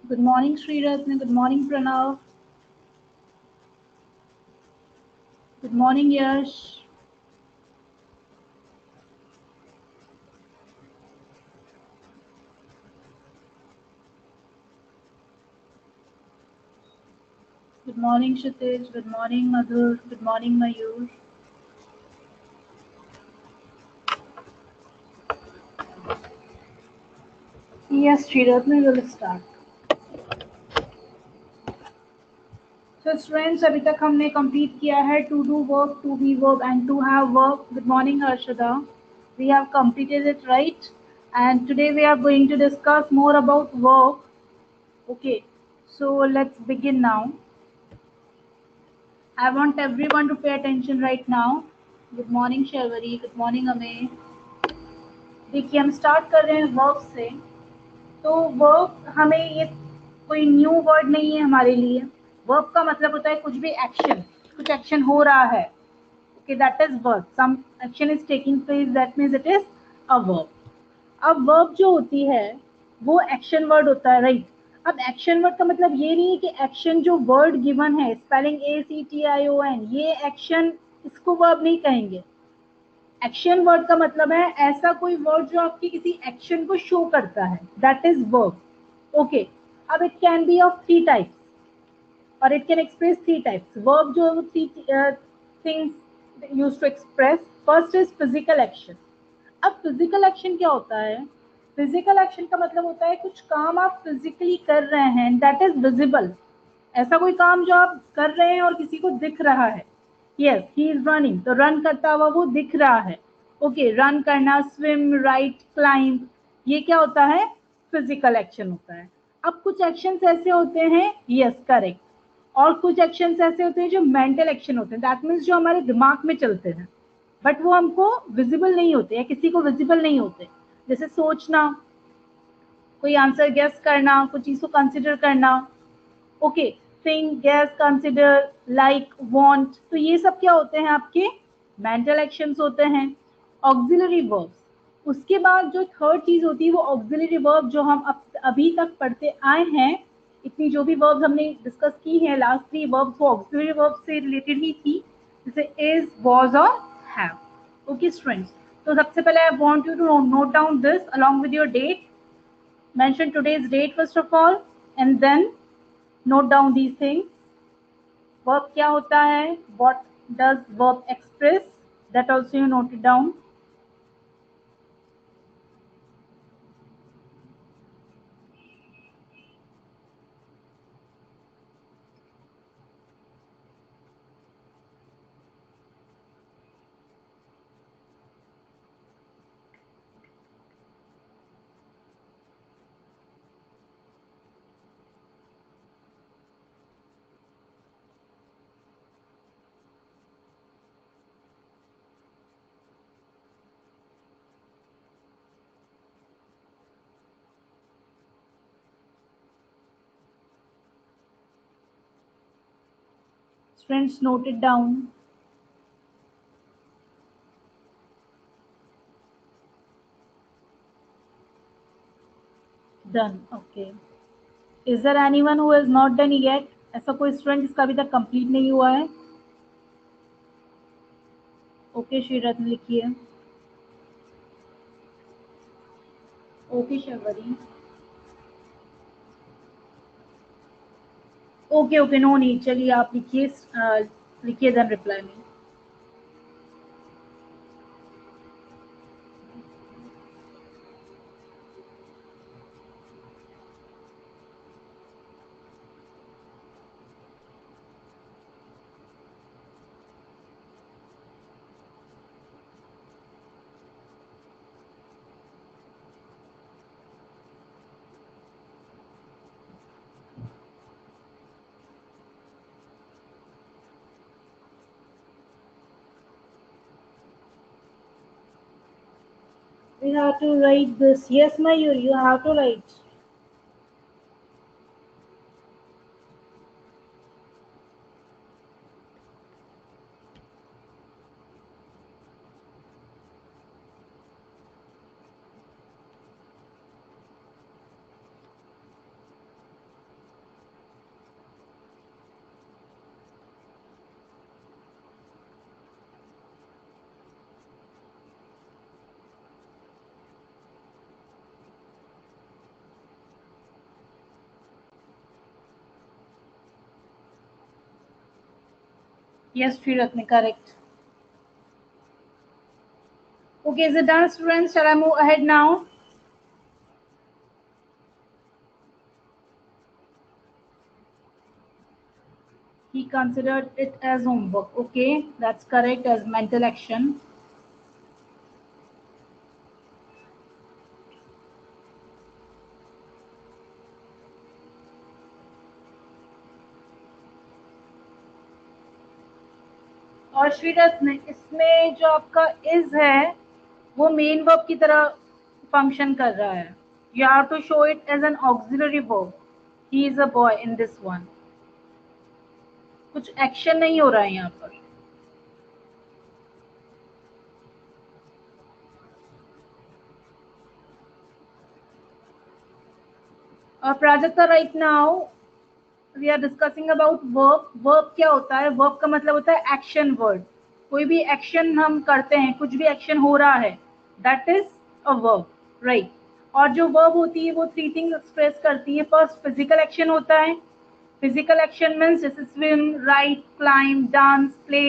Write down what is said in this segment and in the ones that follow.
Good morning, Sri Ratna. Good morning, Pranav. Good morning, Yash. Good morning, Kshitij. Good morning, Madhur. Good morning, Mayur. Yes, Sri Ratna will start. So students अभी तक हमने complete किया है to do work, to be work and to have work. Good morning Harshada. We have completed it, right? And today we are going to discuss more about work. Okay, so let's begin now. I want everyone to pay attention right now. Good morning Sharvari. Good morning Amey. देखिए हम start कर रहे हैं work से. तो work हमें ये कोई न्यू वर्ड नहीं है हमारे लिए. वर्क का मतलब होता है कुछ भी एक्शन, कुछ एक्शन हो रहा है. Okay, that is work. Some action is taking place, that means it is a work. अब वर्ब जो होती है वो एक्शन वर्ड होता है, राइट? अब एक्शन वर्ड का मतलब ये नहीं है कि एक्शन जो वर्ड गिवन है, स्पेलिंग ACTION, ये एक्शन, इसको वर्ब नहीं कहेंगे. एक्शन वर्ड का मतलब है ऐसा कोई वर्ड जो आपकी किसी एक्शन को शो करता है, दैट इज वर्ब. ओके, अब it can be of three types और it can express three types. Verb जो three things use to express. First is physical action. अब फिजिकल एक्शन क्या होता है? फिजिकल एक्शन का मतलब होता है कुछ काम आप फिजिकली कर रहे हैं, दैट इज विजिबल. ऐसा कोई काम जो आप कर रहे हैं और किसी को दिख रहा है. यस, ही इज रनिंग, तो रन करता हुआ वो दिख रहा है. ओके, रन करना, स्विम, राइट, क्लाइंब, ये क्या होता है? फिजिकल एक्शन होता है. अब कुछ एक्शंस ऐसे होते हैं, यस करेक्ट, और कुछ एक्शंस ऐसे होते हैं जो मेंटल एक्शन होते हैं, दैट मीन्स जो हमारे दिमाग में चलते हैं बट वो हमको विजिबल नहीं होते या किसी को विजिबल नहीं होते. जैसे सोचना, कोई आंसर गेस करना, कुछ चीज को कंसिडर करना. Okay, think, guess, consider, like, want, तो ये सब क्या होते हैं? आपके मेंटल एक्शंस होते हैं. Auxiliary verbs. उसके बाद जो थर्ड चीज होती है वो ऑक्सिलरी वर्ब, जो हम अभी तक पढ़ते आए हैं. इतनी जो भी वर्ब्स हमने डिस्कस की हैं, लास्ट थ्री वर्ब्स, वो ऑक्सिलरी वर्ब से रिलेटेड ही थी, जैसे इज, वाज और हैव. ओके स्टूडेंट्स, तो सबसे पहले I want you to note down this along with your date. Mention today's date first of all and then note down these things. Verb क्या होता है? What does verb express? That also you note it down. Friends, note it down. Done. Okay. Is there anyone who has not done yet? ऐसा कोई student जिसका अभी तक complete नहीं हुआ है? ओके श्रीरत्न लिखिए. Okay Sharvari. Okay okay, no need. चलिए आप लिखिए, लिखिए then reply me. We have to write this. Yes, Mayur, you have to write. Yes, Shriratni, correct. Okay, is it done, students? Shall I move ahead now? He considered it as homework. Okay, that's correct, as mental action. और श्रीरत्न, इसमें जो आपका is है वो main verb की तरह function कर रहा है. You have to show it as an auxiliary verb. He is a boy in this one. कुछ एक्शन नहीं हो रहा है यहाँ पर. और Prajakta, right now we are discussing about verb. Verb क्या होता है? वर्ब का मतलब होता है एक्शन वर्ड. कोई भी एक्शन हम करते हैं, कुछ भी एक्शन हो रहा है, that is a verb, right. और जो वर्ब होती है वो थ्री थिंग्स एक्सप्रेस करती है. फर्स्ट फिजिकल एक्शन होता है. फिजिकल एक्शन मीन्स जैसे swim, right, climb, dance, play,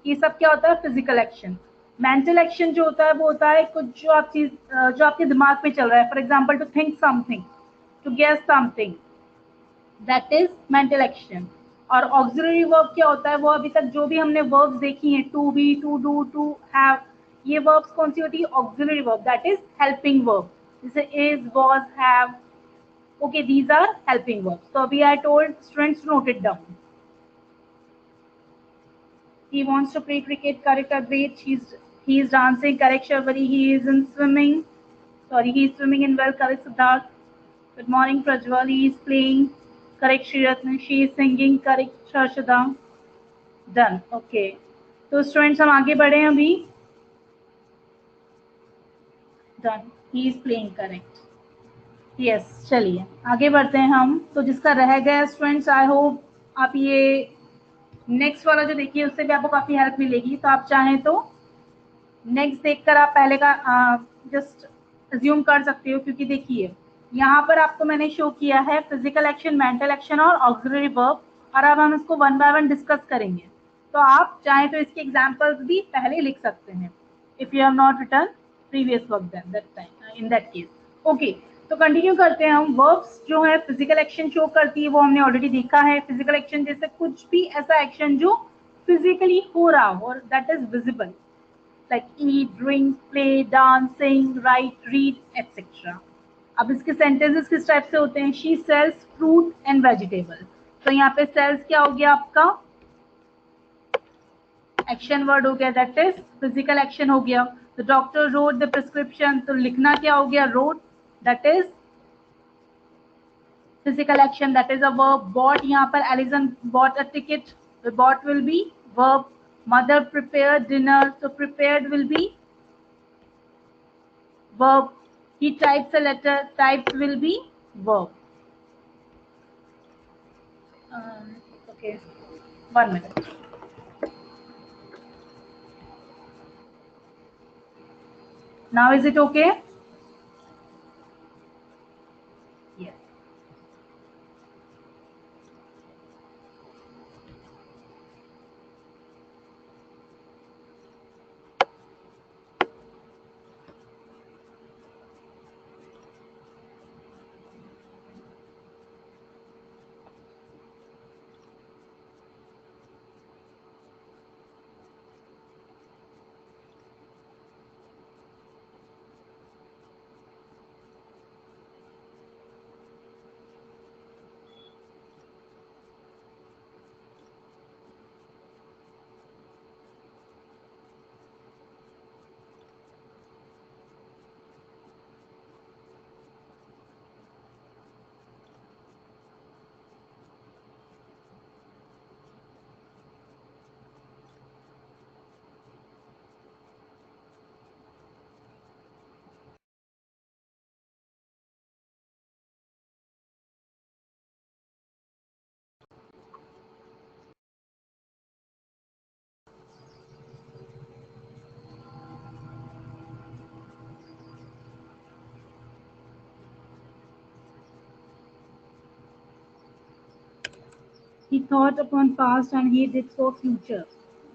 ये सब क्या होता है? Physical action. मेंटल एक्शन जो होता है वो होता है कुछ जो आप चीज जो आपके दिमाग में चल रहा है. For example, to think something, to guess something, that is mental action. और ऑक्सिलरी वर्ब क्या होता है? वो अभी तक जो भी हमने वर्ब्स देखी हैं, to be, to do, to have, ये वर्ब्स कौन सी होती है? Auxiliary verb, that is helping verb. जैसे is, was, have. Okay, these are helping verbs. So we are told students to note it down. He wants to play cricket. Correct, Advait. He is dancing. Correct, Sharvari. He is in swimming. Sorry, he is swimming in well. Correct, Siddharth. Good morning, Prajwal. He is playing. Correct, Shriratna. She is singing. Correct, Shashada. Done. Okay. तो students हम आगे बढ़े हैं अभी. Done. He is playing. Correct. Yes, चलिए आगे बढ़ते हैं हम. तो जिसका रह गया स्टूडेंट्स, आई होप आप ये नेक्स्ट वाला जो देखिए उससे भी आपको काफी हेल्प मिलेगी. तो आप चाहें तो नेक्स्ट देखकर आप पहले का जस्ट अज्यूम कर सकते हो. क्योंकि देखिए यहाँ पर आपको मैंने शो किया है फिजिकल एक्शन, मेंटल एक्शन और ऑक्सिलरी वर्ब. और अब हम इसको वन बाय वन डिस्कस करेंगे. तो आप चाहें तो इसके एग्जांपल्स भी पहले लिख सकते हैं if you have not return previous work then that time in that case. Okay, तो कंटिन्यू करते हैं हम. वर्ब्स जो है फिजिकल एक्शन शो करती है वो हमने ऑलरेडी देखा है. फिजिकल एक्शन जैसे कुछ भी ऐसा एक्शन जो फिजिकली हो रहा हो और that is visible, like eat, drink, play, dance, sing, write, read, etc. अब इसके सेंटेंसेस किस टाइप से होते हैं? She sales fruit and vegetable. तो यहाँ पे सेल्स क्या हो गया आपका? एक्शन वर्ड हो गया, दैट इज फिजिकल एक्शन हो गया. The doctor wrote the prescription, तो लिखना क्या हो गया? Wrote, that is physical action, that is a verb. Bought, यहाँ पर Allison bought a ticket, the bought will be verb. Mother prepare dinner, so prepared will be verb. He types a letter, types will be verb. Okay, 1 minute. Now is it okay? Yes. He thought upon past and he did for future.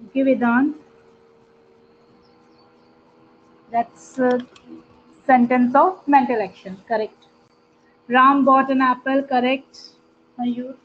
Okay, Vedant. That's a sentence of mental action. Correct. Ram bought an apple. Correct. Mayur.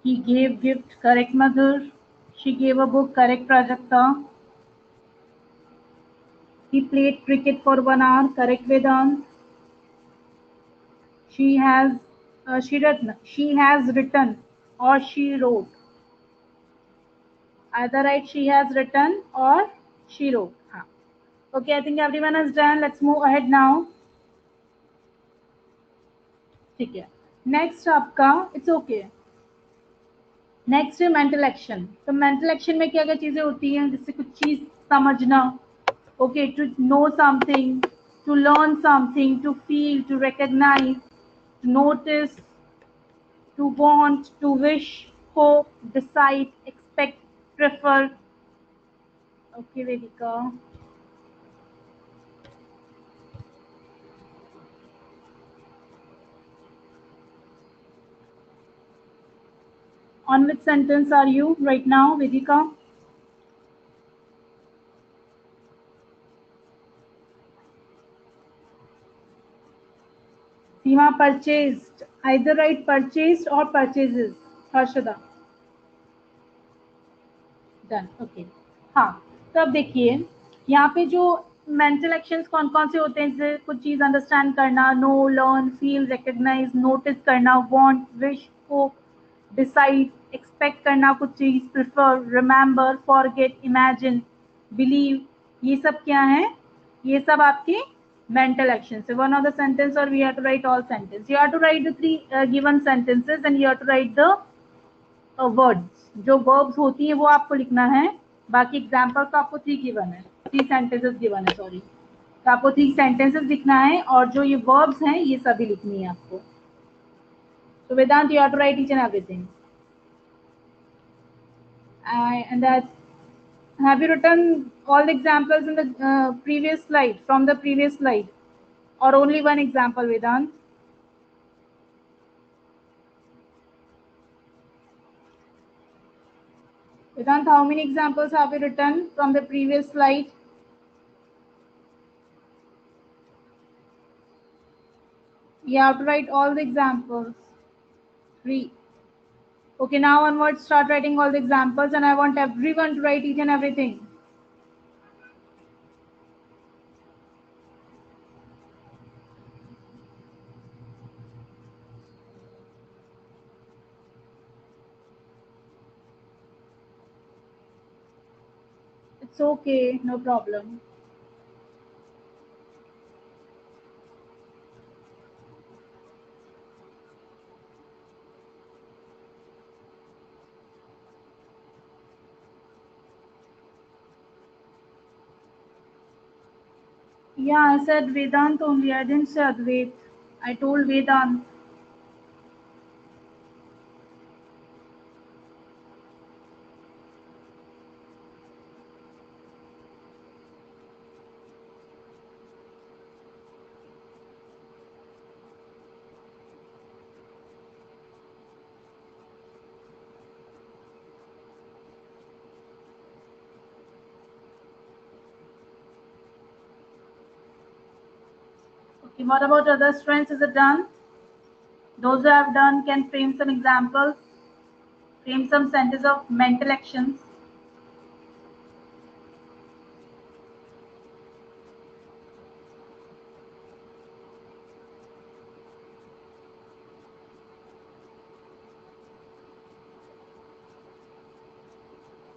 He gave gift. Correct, Madhur. She gave a book. Correct, Prajakta. He played cricket for 1 hour. Correct, Vedant. She has she has written or she wrote. Either right, she has written or she wrote. हाँ. Okay, I think everyone has done. Let's move ahead now. ठीक है. Next आपका it's okay. Next है mental action. तो mental action में क्या क्या चीजें होती हैं, जैसे कुछ चीज समझना, okay, to know something, to learn something, to feel, to recognize, to notice, to want, to wish, hope, decide, expect, prefer. Okay, Vedika. On which sentence are you right now, Vedika? Seema purchased. Either right, purchased or purchases. Harshada. Done. Okay. हाँ, तो अब देखिए यहाँ पे जो mental actions कौन कौन से होते हैं, जैसे कुछ चीज अंडरस्टैंड करना, know, learn, feel, recognise, notice करना, want, wish, hope, decide, expect करना कुछ चीज, prefer, remember, forget, imagine, believe, ये सब क्या है, ये सब आपके mental actions. So one of the sentence or we have to write all sentence. You have to write the three given sentences and you have to write the words. जो verbs होती है वो आपको लिखना है, बाकी एग्जाम्पल तो आपको 3 गिवन है, 3 सेंटेंसेस गिवन है, सॉरी. तो आपको 3 सेंटेंसेस लिखना है और जो ये वर्ब्स हैं ये सभी लिखनी है आपको. So Vedant, you have to write each and everything. And that, have you written all the examples in the previous slide, from the previous slide, or only one example, Vedant? Vedant, how many examples have you written from the previous slide? You have to write all the examples. 3. Okay, now onwards, start writing all the examples and I want everyone to write each and everything. It's okay, no problem. Yeah, I said Vedant only. I didn't say Advait. I told Vedant. Okay, what about other strengths? Is it done? Those who have done can frame some examples, frame some sentences of mental actions.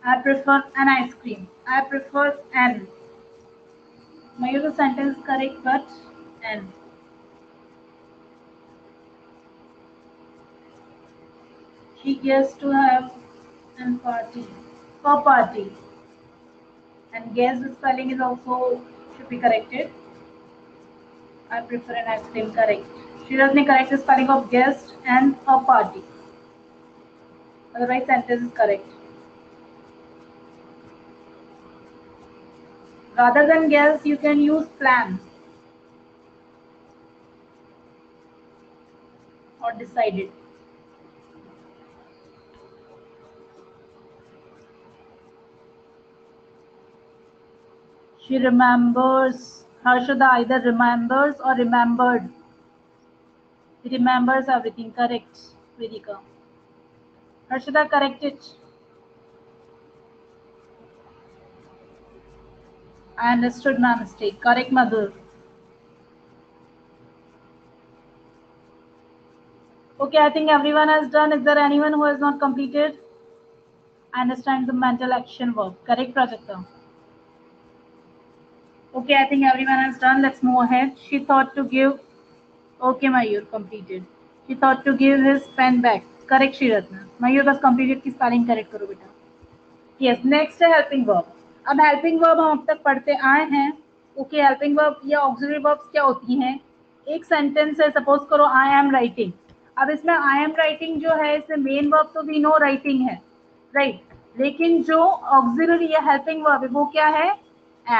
I prefer an ice cream. I prefer an. Mayur, the sentence is correct, but and. She gets to have an party. A party. And guess the spelling is also should be corrected. I prefer an accident correct. She doesn't correct the spelling of guest and a party. Otherwise, sentence is correct. Rather than guess, you can use plan or decided. She remembers. Harshada either remembers or remembered. He remembers everything. Correct, Vedika. Harshada, correct it. I understood my mistake. Correct, Madhur. Okay, I think everyone has done. Is there anyone who has not completed? I understand the mental action verb. Correct, Prajakta? Okay, I think everyone has done. Let's move ahead. She thought to give. Okay, Mayur completed. She thought to give his pen back. Correct, Shiratna. Mayur was completed की spelling correct करो बेटा. Yes, next है helping verb. अब helping verb हम अब तक पढ़ते आए हैं. Okay, helping verb या auxiliary verbs क्या होती हैं? एक sentence है, suppose करो I am writing. अब इसमें I am writing जो है इसमें main verb तो we know writing है, right? लेकिन जो auxiliary या helping verb है वो क्या है?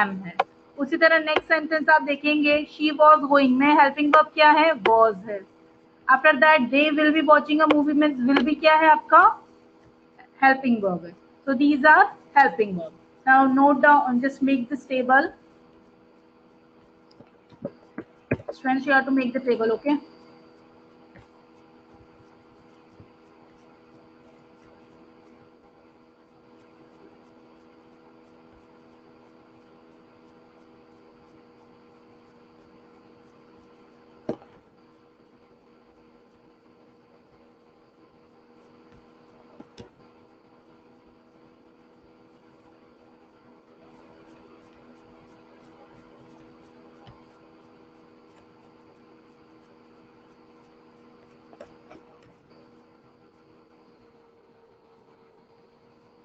Am है. उसी तरह नेक्स्ट सेंटेंस आप देखेंगे शी वॉज गोइंग में हेल्पिंग वर्ब क्या है? वॉज है. After that they will be watching a movie में विल बी क्या है आपका? हेल्पिंग वर्ब है. So these are helping verbs. Now note down, just make this table. Students, you have to make the table, okay?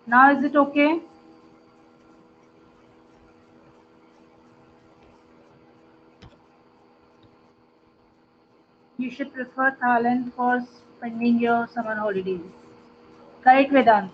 Now is it okay? You should prefer Thailand for spending your summer holidays. Correct, Vedant?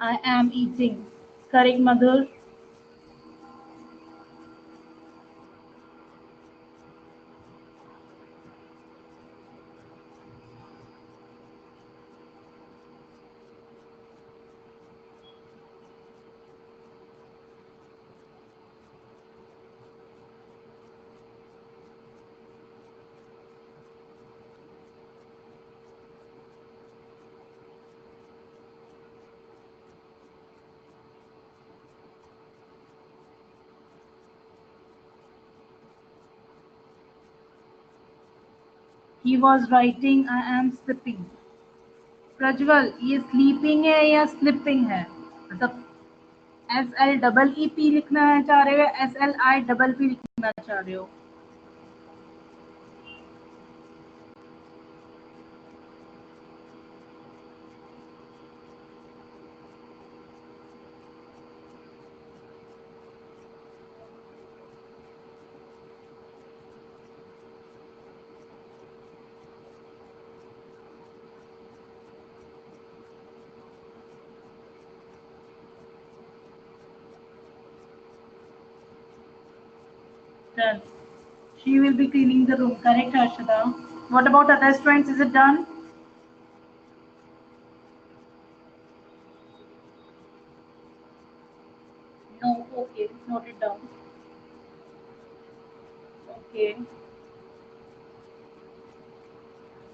I am eating. Correct, Madhur? He was writing, I am sleeping. Prajwal, ये sleeping है या slipping है? मतलब SLEEP लिखना है चाह रहे हो या SLIPP लिखना चाह रहे हो? Done. She will be cleaning the room. Correct, Harshada. What about other students? Is it done? Note it down. Okay.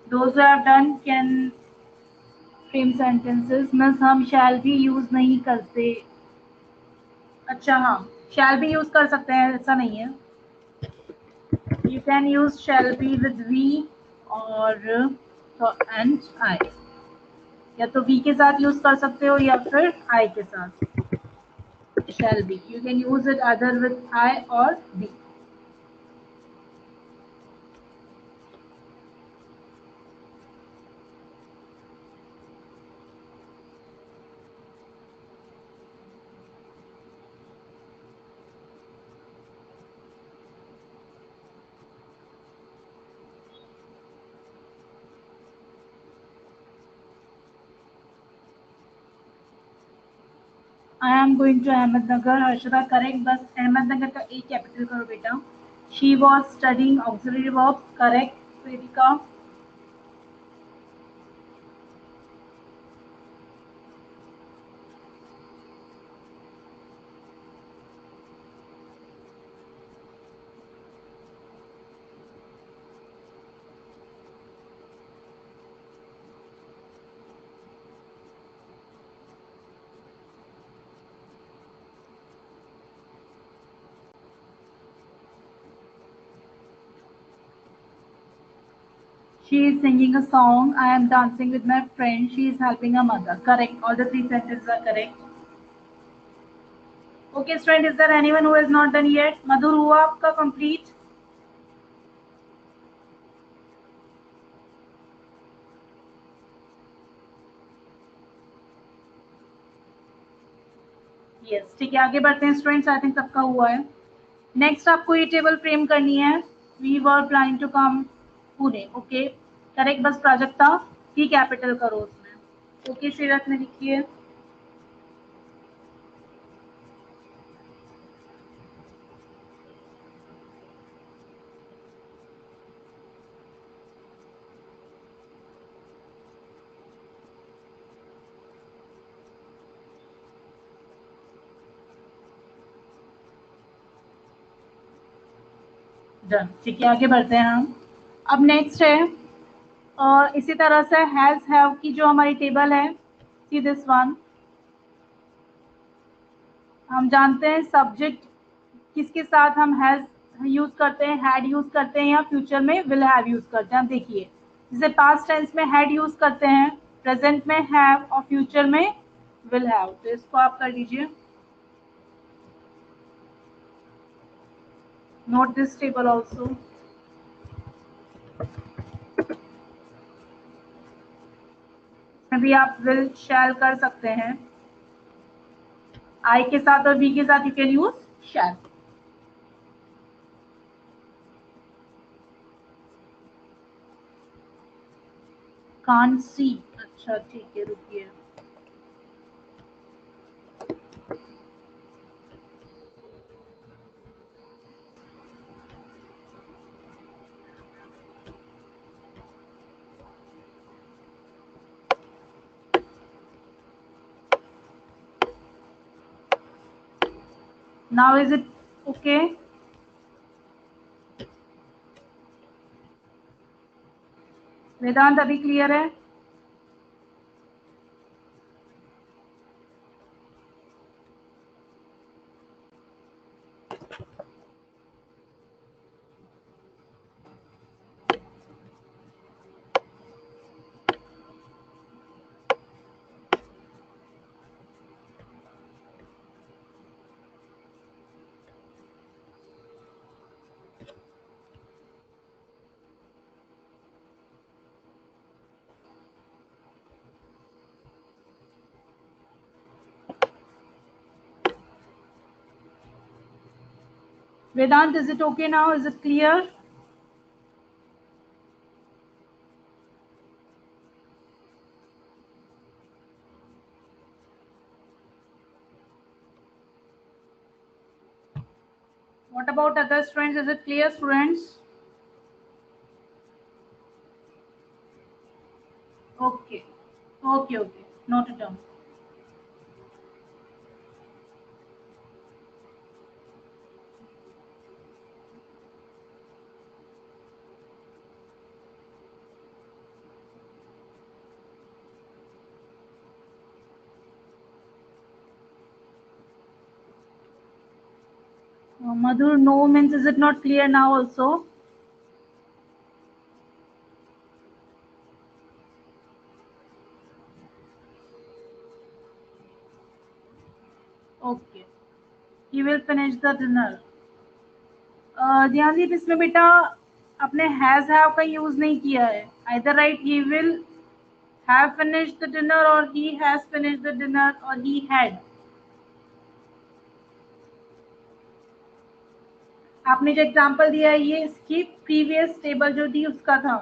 Those who have done can frame sentences. Miss हम shall be use नहीं करते. अच्छा हाँ, shall be use कर सकते हैं, ऐसा नहीं है. You can use shall be with we और and I. या तो we के साथ यूज कर सकते हो या फिर I के साथ. Shall be. You can use it either with I or we. I am going to Ahmednagar. Harshada correct. बस अहमदनगर का एक कैपिटल करो बेटा. She was studying auxiliary verbs. Correct Vedika. She is singing a song. I am dancing with my friend. She is helping her mother. Correct. All the three sentences are correct. Okay, student, is there anyone who has not done yet? Madhur, हुआ आपका complete? Yes. ठीक है, आगे बढ़ते हैं students. I think सबका हुआ है. नेक्स्ट आपको ये टेबल फ्रेम करनी है. We were planning to come Pune. Okay correct. बस प्राजक्ता की कैपिटल करो उसमें. ओके श्रीरथ ने लिखिए. डन. ठीक है, आगे बढ़ते हैं हम. अब नेक्स्ट है इसी तरह से हैज हैव की जो हमारी टेबल है. See this one. हम जानते हैं सब्जेक्ट किसके साथ हम हैज यूज करते हैं, हैड यूज करते हैं या फ्यूचर में विल हैव यूज करते हैं. हम देखिए जैसे पास्ट टेंस में हैड यूज करते हैं, प्रेजेंट में हैव और फ्यूचर में विल हैव. तो इसको आप कर लीजिए. Note this table also. अभी आप विल शैल कर सकते हैं. आई के साथ और बी के साथ you can use shall. Can't see. अच्छा ठीक है, रुकिए. Now is it okay? Vedant अभी क्लियर है? Vedant, is it okay now? Is it clear? What about other students? Is it clear, students? Okay. Okay, okay. Note it down. Madhur, no means is it not clear now also? Okay. He will finish the dinner. ध्यानदीप इसमें बेटा आपने has have का use नहीं किया है. Either right, he will have finished the dinner or he has finished the dinner or he had. आपने जो example दिया है ये इसकी प्रीवियस टेबल जो थी उसका था.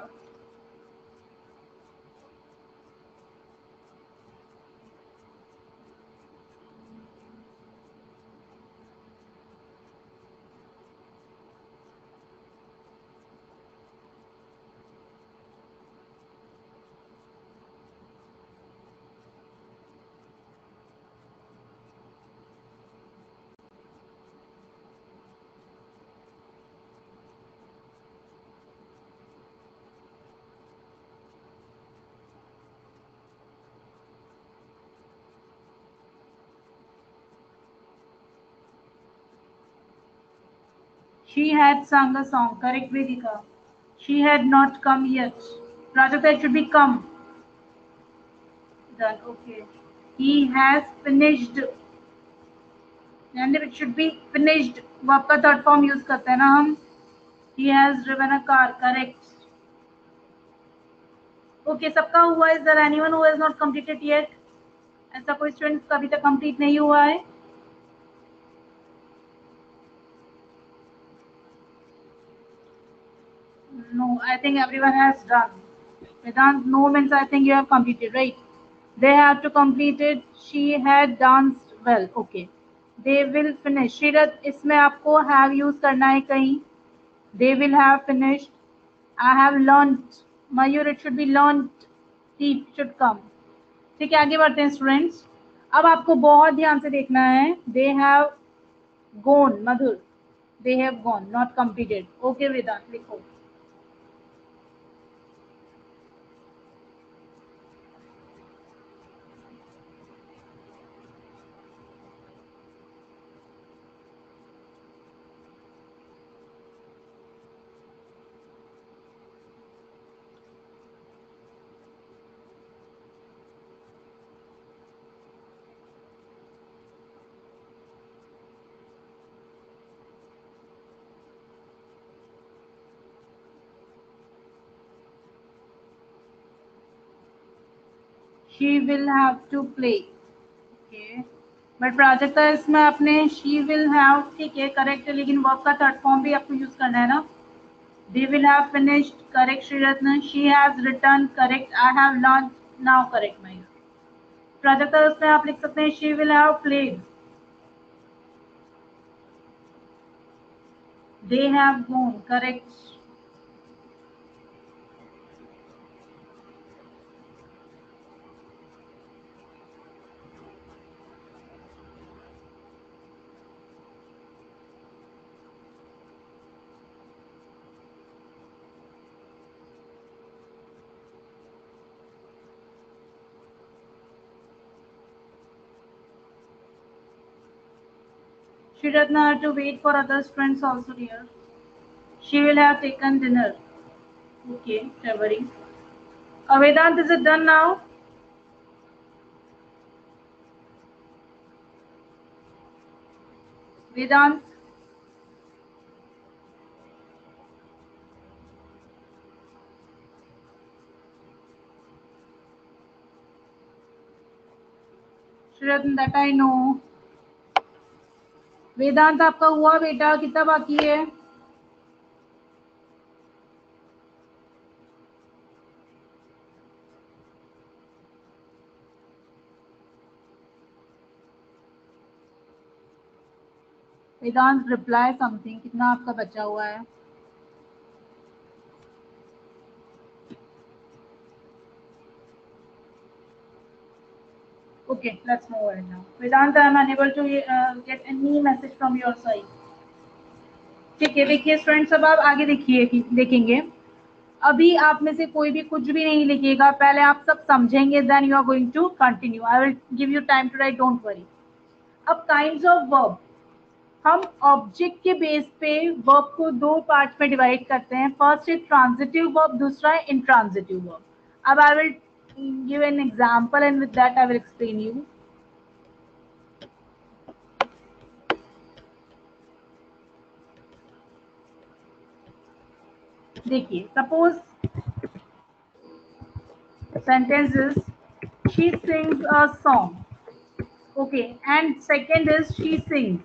She had sung a song. Correct, Vedika. She had not come yet. Prajakta, it should be come. Done. Okay. He has finished. And it should be finished. Verb का third form use करते हैं ना हम. He has driven a car. Correct. Okay, सबका हुआ. Is there anyone who has not completed yet? ऐसा कोई student का अभी तक कंप्लीट नहीं हुआ है? No, I think everyone has done. Vedant, no means I think you have completed, right? They have to complete it. She had danced well. Okay. They will finish. Shirat, इसमें आपको have use करना है कहीं. They will have finished. I have learnt. Mayur, it should be learnt. Teeth should come. ठीक है, आगे बढ़ते हैं स्टूडेंट्स. अब आपको बहुत ध्यान से देखना है. They have gone. Madhur. They have gone, not completed. Okay, Vedant, लिखो. She will have to play. Okay. But Prajakta इसमें आपने she will have ठीक है करेक्ट है लेकिन वर्ब का थर्ड फॉर्म भी आपको यूज करना है ना. They will have finished correct Shriratna. She has written correct. I have learned now correct Mayur. Prajakta उसमें आप लिख सकते हैं she will have played. They have gone correct. Shriratna had to wait for other friends also dear. She will have taken dinner. Okay, February. Vedant, is it done now? Vedant. Shriratna, that I know. वेदांत आपका हुआ बेटा कितना बाकी है? वेदांत reply something कितना आपका बचा हुआ है? Okay, let's move on now. Vedant, I am unable to get any message from your side. ठीक है, देखिए स्टूडेंट्स अब आप आगे देखिए देखेंगे. अभी आप में से कोई भी कुछ भी नहीं लिखिएगा, पहले आप सब समझेंगे, then you are going to continue. I will give you time to write, don't worry. अब काइंड्स ऑफ वर्ब. हम ऑब्जेक्ट के बेस पे वर्ब को दो पार्ट में डिवाइड करते हैं. फर्स्ट इज ट्रांजिटिव वर्ब, दूसरा है इंट्रांजिटिव वर्ब. अब I will give an example and with that I will explain you. देखिए, suppose sentence is she sings a song. Okay, and second is she sings.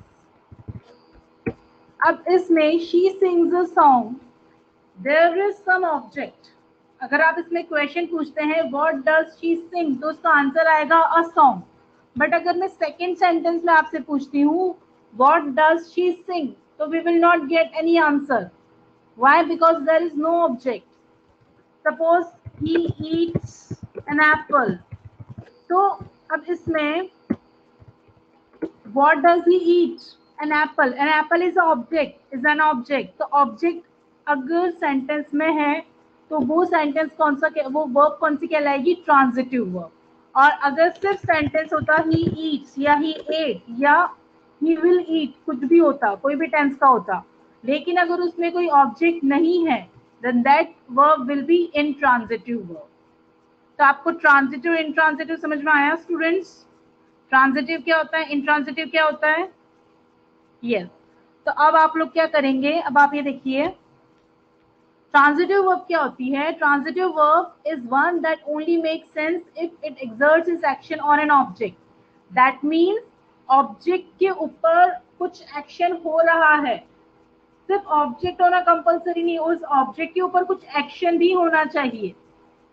अब इसमें she sings a song, there is some object. अगर आप इसमें question पूछते हैं what does she sing, तो उसका आंसर आएगा अ सॉन्ग. बट अगर मैं सेकेंड सेंटेंस में आपसे पूछती हूँ व्हाट डज शी सिंग, तो we will not get any answer. Why? Because there is no object. Suppose he eats an apple. तो अब इसमें what does he eat? An apple. An apple is an object, is an object. तो object अगर sentence में है तो वो sentence कौन सा, वो वर्ब कौन सी कहलाएगी? Transitive verb. और अगर सिर्फ सेंटेंस होता ही ईट्स या ही एट या ही विल ईट, कुछ भी होता, कोई भी टेंस का होता, लेकिन अगर उसमें कोई ऑब्जेक्ट नहीं है, then that verb will be intransitive verb. तो आपको ट्रांजिटिव इंट्रांजिटिव समझ में आया स्टूडेंट्स? ट्रांजिटिव क्या होता है, इंट्रांजिटिव क्या होता है? यस. तो अब आप लोग क्या करेंगे, अब आप ये देखिए ट्रांजिटिव वर्ब क्या होती है. Transitive verb is one that only make sense if it exerts it's action on an object. That means object के ऊपर कुछ एक्शन हो रहा है. सिर्फ ऑब्जेक्ट होना कंपल्सरी नहीं, उस ऑब्जेक्ट के ऊपर कुछ एक्शन भी होना चाहिए.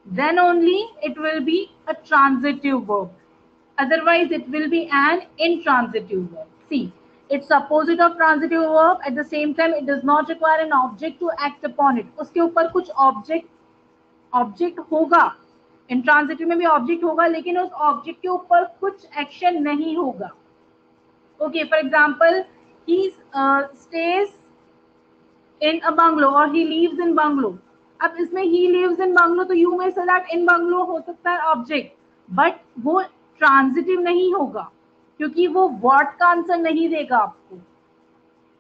then only it will be a transitive verb. Otherwise it will be an intransitive verb. See, it's opposite of transitive verb. At the same time it does not require an object to act upon it. उसके ऊपर कुछ object होगा. Intransitive में भी object होगा, लेकिन उस object के ऊपर कुछ एक्शन नहीं होगा. Okay, for example he stays in a bungalow or he lives in bungalow. अब इसमें he lives in bungalow, तो you may say that in bungalow हो सकता है ऑब्जेक्ट, बट वो ट्रांजिटिव नहीं होगा क्योंकि वो what का आंसर नहीं देगा आपको.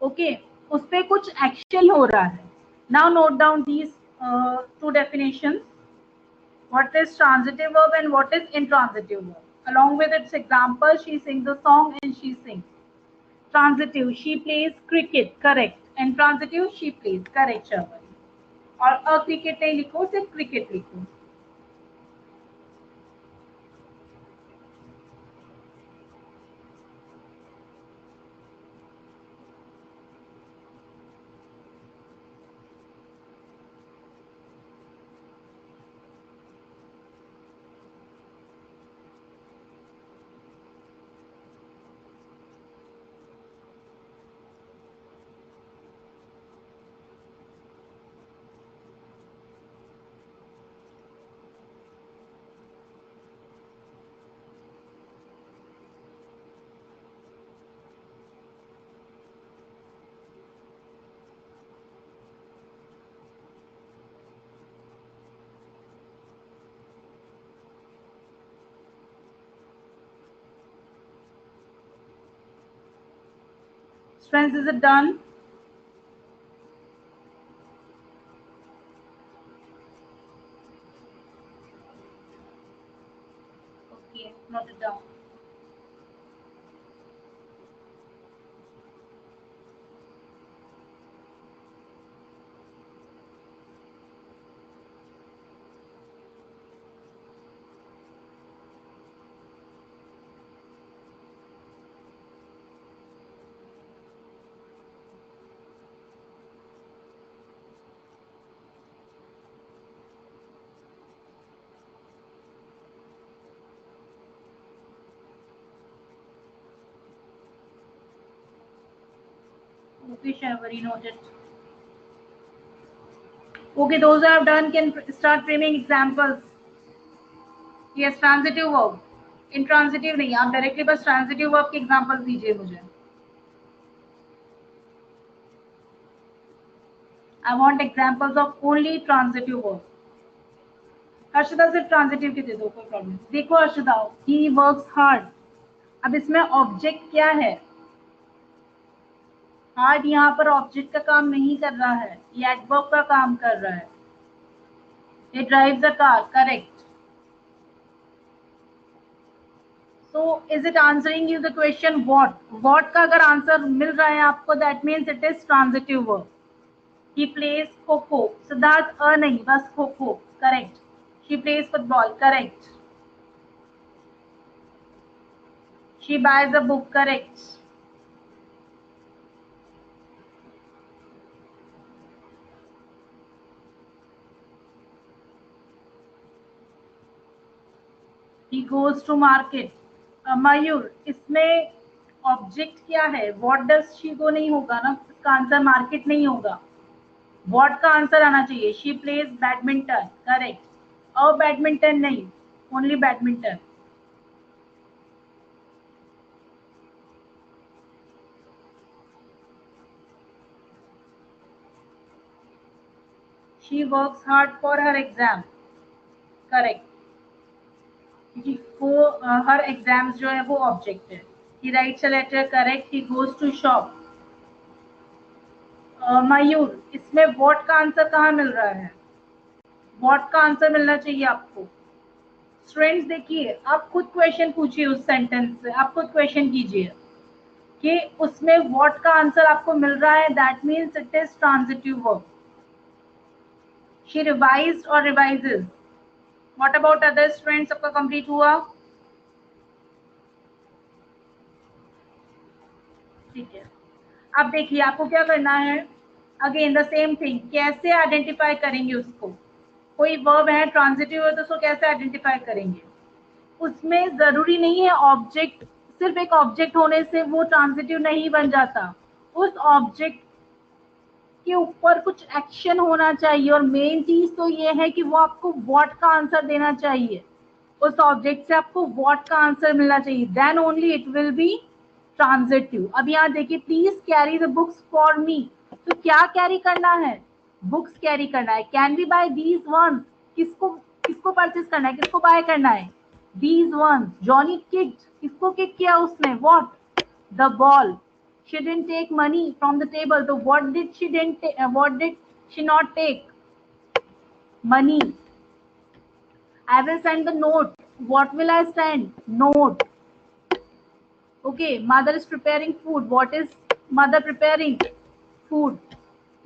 ओके, उस पर कुछ एक्शन हो रहा है. Now note down these two definitions. What is transitive verb and what is intransitive verb? Along with its example, she sings a song and she sings. Transitive, she plays cricket, correct. And transitive, she plays, correct Sharwari. और अ cricket नहीं लिखो, सिर्फ cricket लिखो. Friends, is it done? Okay, note it down. Okay, Shaivari, noted. Okay, those I have done can start framing examples. Yes, transitive verb. Intransitive नहीं, आप directly बस transitive verb के example दीजिए मुझे. I want examples of only transitive verb. Harshada सिर्फ transitive के दे दो, कोई प्रॉब्लम. देखो हर्षदा, he works hard. अब इसमें ऑब्जेक्ट क्या है? हार्ड यहाँ पर ऑब्जेक्ट का काम नहीं कर रहा है, ये एडवर्ब का काम कर रहा है. It drives a car, correct. So is it answering you the question what? What का अगर आंसर मिल रहा है आपको, that means it is transitive verb. He plays kho-kho. Siddharth अ नहीं, बस kho-kho, correct. She plays football, correct. She buys a book, correct. He goes to market. मयूर, इसमें object क्या है? What does she go नहीं होगा ना, इसका आंसर मार्केट नहीं होगा. What का आंसर आना चाहिए. She plays badminton, correct. और बैडमिंटन नहीं, only badminton. She works hard for her exam, correct. क्योंकि वो हर एग्जाम्स जो है वो ऑब्जेक्ट है. He writes a letter, correct. He goes to shop. मयूर, इसमें what का आंसर कहाँ मिल रहा है? what का आंसर मिलना चाहिए आपको. स्टूडेंट्स देखिए, आप खुद क्वेश्चन पूछिए उस सेंटेंस से, आप खुद क्वेश्चन कीजिए कि उसमें what का आंसर आपको मिल रहा है. That means it is transitive verb. She revised or revises. What about other students, सबका कंप्लीट हुआ? ठीक है. अब देखिए आपको क्या करना है. अगेन द सेम थिंग, कैसे आइडेंटिफाई करेंगे उसको. कोई वर्ब है ट्रांजिटिव है तो उसको कैसे आइडेंटिफाई करेंगे. उसमें जरूरी नहीं है ऑब्जेक्ट, सिर्फ एक ऑब्जेक्ट होने से वो ट्रांजिटिव नहीं बन जाता. उस ऑब्जेक्ट के ऊपर कुछ एक्शन होना चाहिए, और मेन चीज तो ये है कि वो आपको व्हाट का आंसर देना चाहिए. उस ऑब्जेक्ट से आपको व्हाट का आंसर मिलना चाहिए, then only it will be transitive. अब यहाँ देखिए, please carry the books for me. तो क्या कैरी करना है? बुक्स कैरी करना है. Can we buy these ones. किसको किसको परचेज करना है, किसको बाय करना है? These ones. Johnny kicked. किसको किक किया उसने? What? The ball. She didn't take money from the table. So what did she not take? Money. I will send the note. What will I send? Note. Okay. Mother is preparing food. What is mother preparing? Food.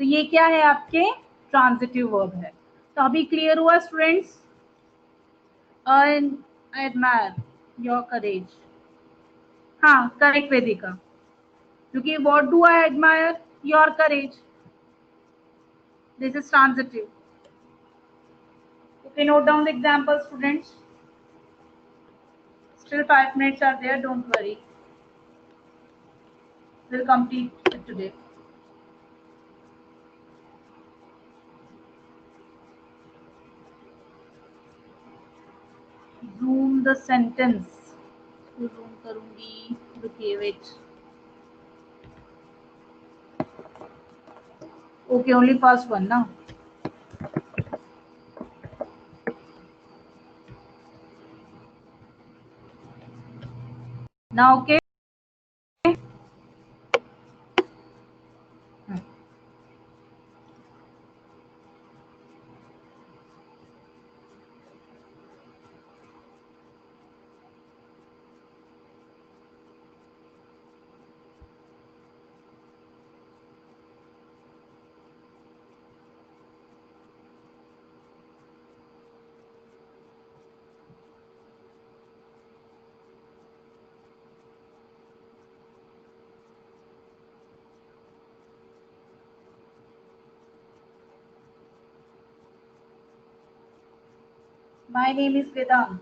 तो ये क्या है? आपके transitive verb है. तो अभी clear हुआ students? I admire your courage. हाँ, करेक्ट वेदिका. क्योंकि what do I admire? Your courage. This is transitive. Okay, note down the example, students. Still 5 minutes are there, don't worry. We'll complete it today. Zoom the sentence. Zoom करूँगी. रुकिए, wait. Okay, only first one ना. Now okay. My name is Vedant.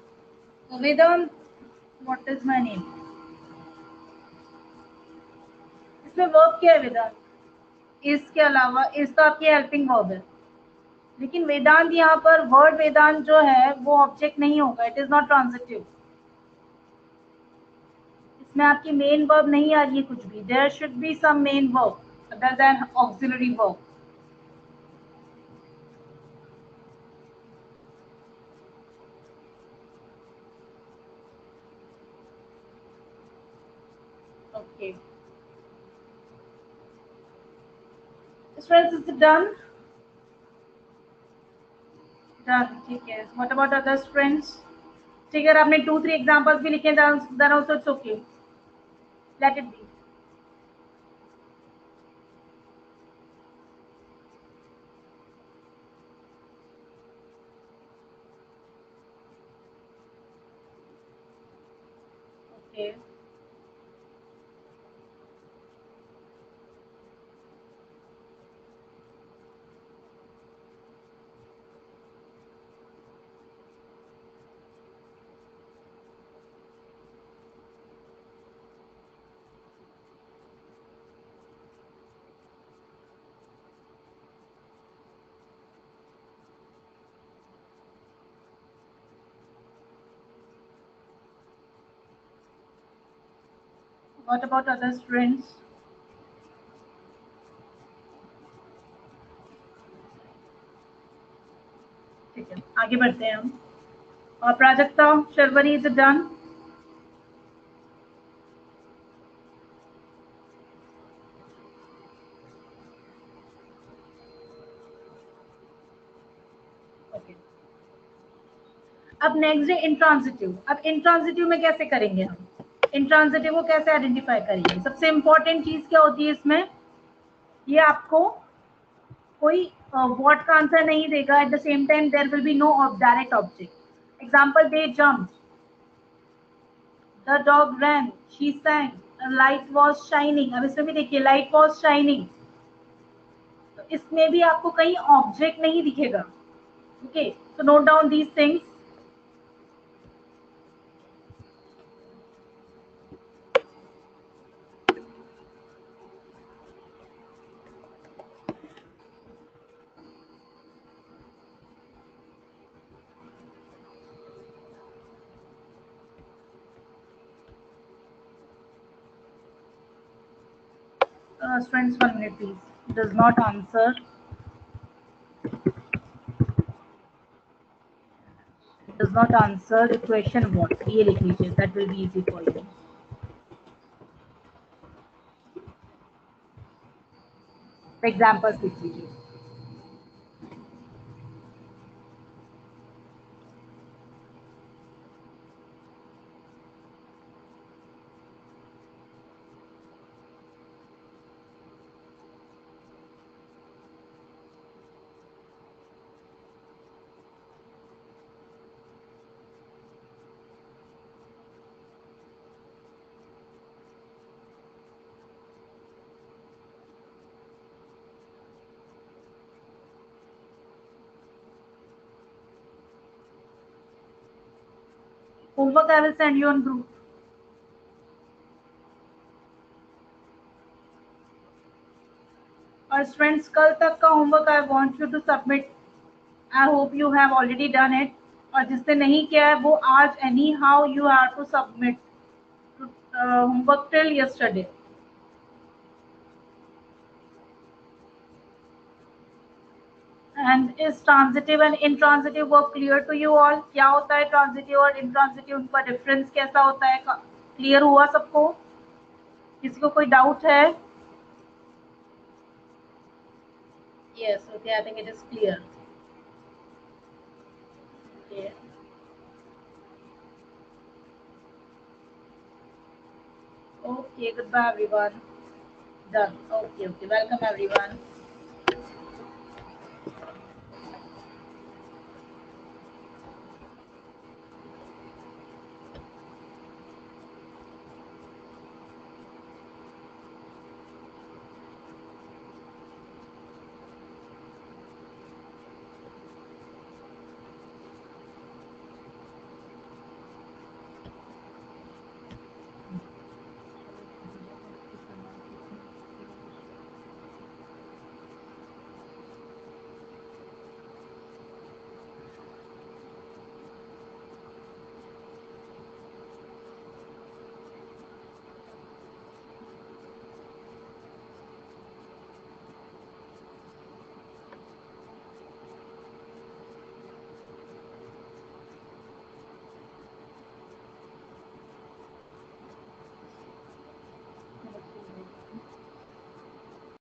So Vedant, what is my name? इसमें verb क्या है वेदांत? इसके अलावा इस तो आपकी हेल्पिंग वर्ब है. लेकिन वेदांत यहाँ पर वर्ड वेदांत जो है वो ऑब्जेक्ट नहीं होगा. It is not transitive. इसमें आपकी मेन वर्ब नहीं आ रही है कुछ भी. There should be some main verb other than auxiliary verb. Okay. Students is done done ठीक है. What about other students? ठीक है, आपने 2-3 एग्जांपल्स भी लिखे, then also it's okay, let it be. Okay. What about other students? ठीक है, आगे बढ़ते हैं हम. और Prajakta, Sharvari is done. Okay. अब नेक्स्ट है इंट्रांजिटिव. अब इंट्रांजिटिव में कैसे करेंगे हम? इंट्रांजिटिव को कैसे आइडेंटिफाई करेंगे? सबसे इंपॉर्टेंट चीज क्या होती है इसमें? ये आपको कोई व्हाट का आंसर नहीं देगा. At the same time there will be no direct object. Example, they jump, the dog ran, she sang, light was shining. अब इसमें भी देखिए, लाइट वाज शाइनिंग, तो इसमें भी आपको कहीं ऑब्जेक्ट नहीं दिखेगा. Okay, so note down these things. Students, 1 minute please. Does not answer. Does not answer the question what? ये लिख लीजिए. That will be easy for you. Examples लिख लीजिए. Homework I will send you on group. और students, कल तक का homework I want you to submit. I hope you have already done it. और जिसने नहीं किया है वो आज anyhow you have to submit homework till yesterday. And is transitive and intransitive work clear to you all? क्या होता है ट्रांजिटिव और इनट्रांजिटिव, उनका डिफरेंस कैसा होता है? क्लियर हुआ सबको? किसी को कोई डाउट है? Yes, okay, I think it is clear. Okay. Okay, goodbye everyone. Done. Okay, okay. Welcome everyone.